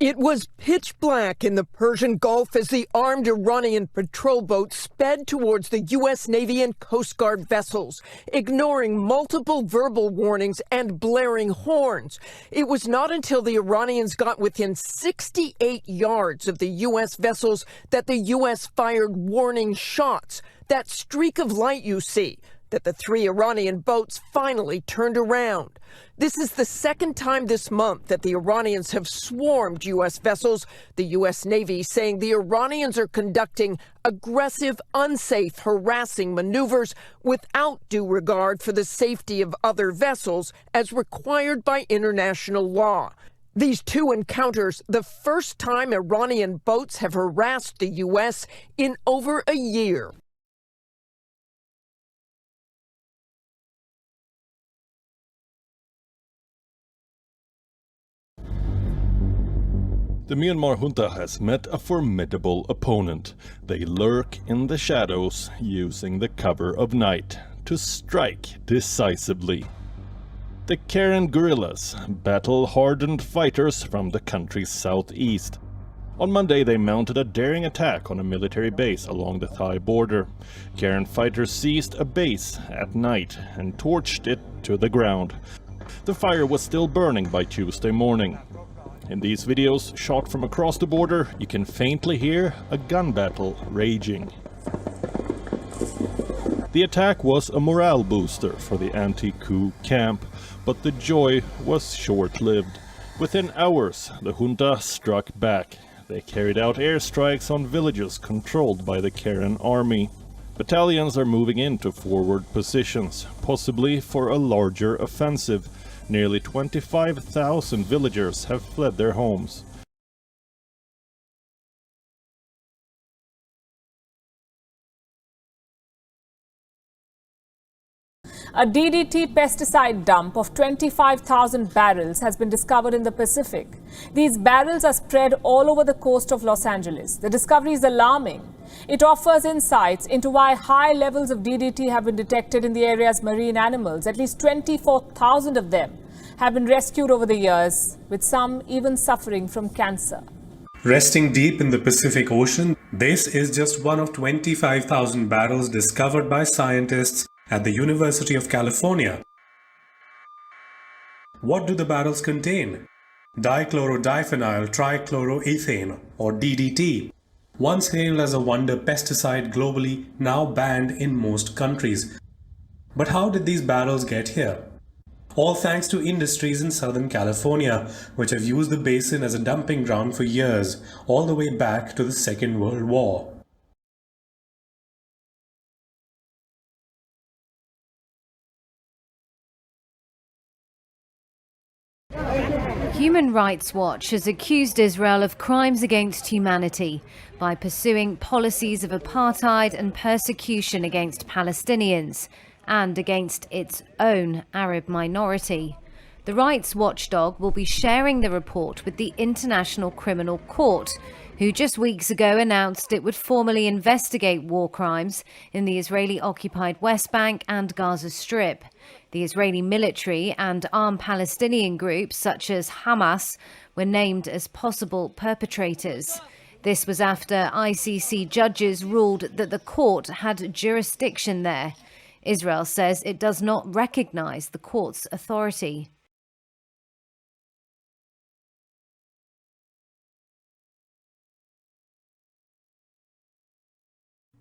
It was pitch black in the Persian Gulf as the armed Iranian patrol boat sped towards the U.S. Navy and Coast Guard vessels, ignoring multiple verbal warnings and blaring horns. It was not until the Iranians got within 68 yards of the U.S. vessels that the U.S. fired warning shots. That streak of light you see, that the three Iranian boats finally turned around. This is the second time this month that the Iranians have swarmed U.S. vessels, the U.S. Navy saying the Iranians are conducting aggressive, unsafe, harassing maneuvers without due regard for the safety of other vessels as required by international law. These two encounters, the first time Iranian boats have harassed the U.S. in over a year. The Myanmar junta has met a formidable opponent. They lurk in the shadows, using the cover of night to strike decisively. The Karen guerrillas, battle-hardened fighters from the country's southeast. On Monday they mounted a daring attack on a military base along the Thai border. Karen fighters seized a base at night and torched it to the ground. The fire was still burning by Tuesday morning. In these videos, shot from across the border, you can faintly hear a gun battle raging. The attack was a morale booster for the anti-coup camp, but the joy was short-lived. Within hours, the junta struck back. They carried out airstrikes on villages controlled by the Karen army. Battalions are moving into forward positions, possibly for a larger offensive. Nearly 25,000 villagers have fled their homes. A DDT pesticide dump of 25,000 barrels has been discovered in the Pacific. These barrels are spread all over the coast of Los Angeles. The discovery is alarming. It offers insights into why high levels of DDT have been detected in the area's marine animals. At least 24,000 of them have been rescued over the years, with some even suffering from cancer. Resting deep in the Pacific Ocean, this is just one of 25,000 barrels discovered by scientists at the University of California. What do the barrels contain? Dichlorodiphenyl trichloroethane, or DDT. Once hailed as a wonder pesticide globally, now banned in most countries. But how did these barrels get here? All thanks to industries in Southern California, which have used the basin as a dumping ground for years, all the way back to the Second World War. Human Rights Watch has accused Israel of crimes against humanity by pursuing policies of apartheid and persecution against Palestinians and against its own Arab minority. The rights watchdog will be sharing the report with the International Criminal Court, who just weeks ago announced it would formally investigate war crimes in the Israeli-occupied West Bank and Gaza Strip. The Israeli military and armed Palestinian groups such as Hamas were named as possible perpetrators. This was after ICC judges ruled that the court had jurisdiction there. Israel says it does not recognize the court's authority.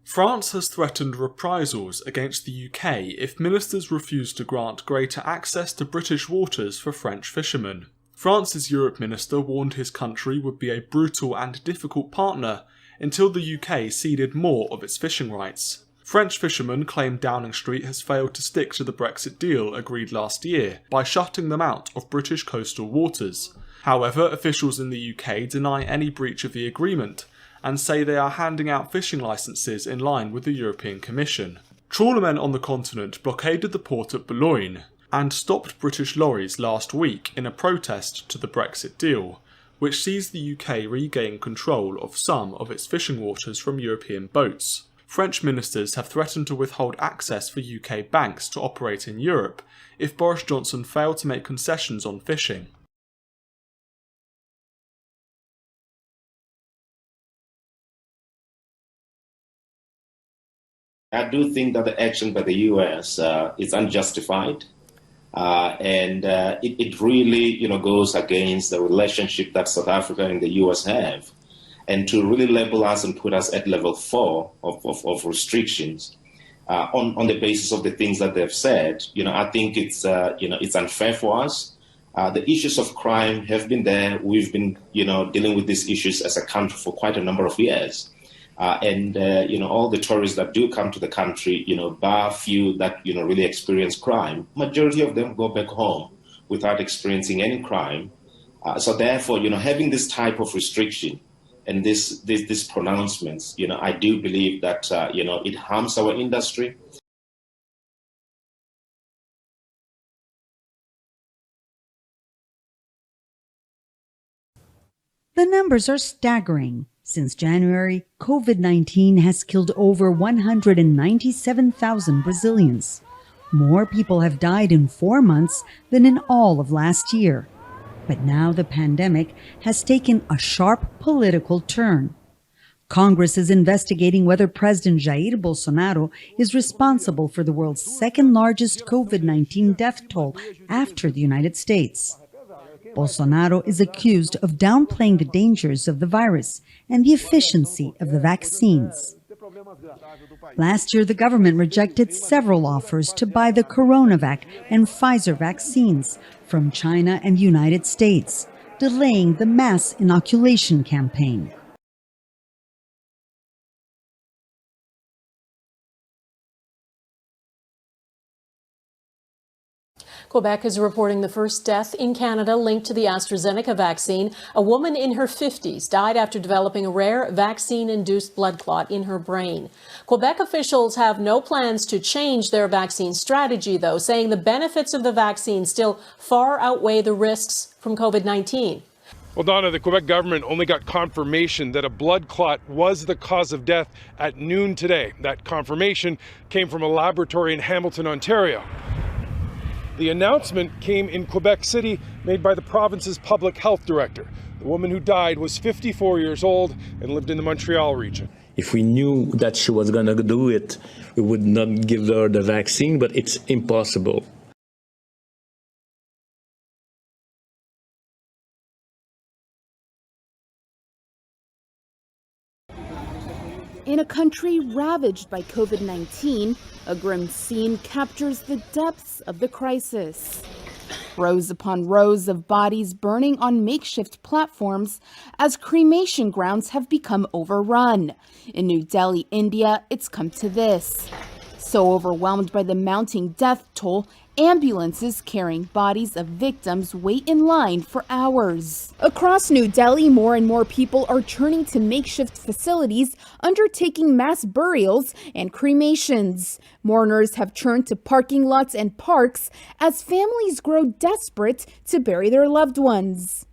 France has threatened reprisals against the UK if ministers refuse to grant greater access to British waters for French fishermen. France's Europe minister warned his country would be a brutal and difficult partner until the UK ceded more of its fishing rights. French fishermen claim Downing Street has failed to stick to the Brexit deal agreed last year by shutting them out of British coastal waters. However, officials in the UK deny any breach of the agreement and say they are handing out fishing licences in line with the European Commission. Trawlermen on the continent blockaded the port at Boulogne and stopped British lorries last week in a protest to the Brexit deal, which sees the UK regain control of some of its fishing waters from European boats. French ministers have threatened to withhold access for UK banks to operate in Europe if Boris Johnson failed to make concessions on fishing. I do think that the action by the U.S. Is unjustified, and it really, goes against the relationship that South Africa and the U.S. have, and to really label us and put us at level 4 of restrictions on the basis of the things that they've said. I think it's it's unfair for us. The issues of crime have been there. We've been dealing with these issues as a country for quite a number of years. And all the tourists that do come to the country, bar few that, really experience crime, majority of them go back home without experiencing any crime. So therefore, having this type of restriction and these pronouncements, I do believe that, it harms our industry. The numbers are staggering. Since January, COVID-19 has killed over 197,000 Brazilians. More people have died in 4 months than in all of last year. But now the pandemic has taken a sharp political turn. Congress is investigating whether President Jair Bolsonaro is responsible for the world's second largest COVID-19 death toll after the United States. Bolsonaro is accused of downplaying the dangers of the virus and the efficiency of the vaccines. Last year, the government rejected several offers to buy the CoronaVac and Pfizer vaccines from China and the United States, delaying the mass inoculation campaign. Quebec is reporting the first death in Canada linked to the AstraZeneca vaccine. A woman in her 50s died after developing a rare vaccine-induced blood clot in her brain. Quebec officials have no plans to change their vaccine strategy, though, saying the benefits of the vaccine still far outweigh the risks from COVID-19. Well, Donna, the Quebec government only got confirmation that a blood clot was the cause of death at noon today. That confirmation came from a laboratory in Hamilton, Ontario. The announcement came in Quebec City, made by the province's public health director. The woman who died was 54 years old and lived in the Montreal region. If we knew that she was going to do it, we would not give her the vaccine, but it's impossible. In a country ravaged by COVID-19, a grim scene captures the depths of the crisis. Rows upon rows of bodies burning on makeshift platforms as cremation grounds have become overrun. In New Delhi, India, it's come to this. So overwhelmed by the mounting death toll, ambulances carrying bodies of victims wait in line for hours. Across New Delhi, more and more people are turning to makeshift facilities, undertaking mass burials and cremations. Mourners have turned to parking lots and parks as families grow desperate to bury their loved ones.